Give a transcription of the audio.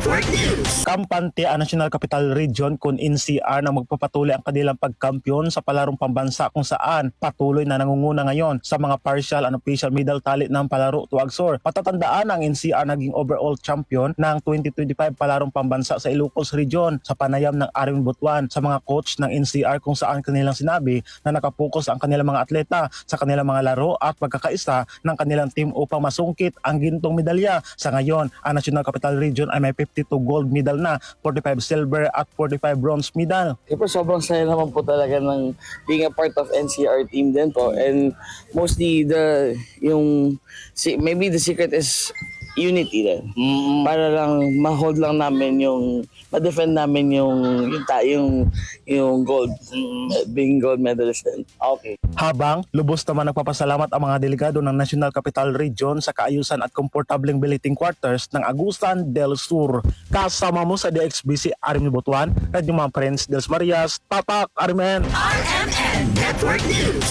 Network News. Kampante ang National Capital Region kung NCR na magpapatuloy ang kanilang pagkampiyon sa palarong pambansa kung saan patuloy na nangunguna ngayon sa mga partial and official medal tally ng palaro tuwagsor. Patatandaan ang NCR naging overall champion ng 2025 palarong pambansa sa Ilocos Region sa panayam ng Arvin Butuan sa mga coach ng NCR kung saan kanilang sinabi na nakapokus ang kanilang mga atleta sa kanilang mga laro at pagkakaisa ng kanilang team upang masungkit ang gintong medalya. Sa ngayon, ang National Capital Region ay may 52 gold medal na, 45 silver at 45 bronze medal. Siyempre sobrang saya naman po talaga ng being a part of NCR team din po, and mostly maybe the secret is unity din. Para lang ma-hold lang namin ma-defend namin yung gold, being gold medalist din. Okay. Habang lubos naman nagpapasalamat ang mga delegado ng National Capital Region sa kaayusan at komportableng billeting quarters ng Agusan del Sur. Kasama mo sa DXBC Armin Butuan, Radyo Mga Friends Dels Marias, Tatak Armen. RMN Network News.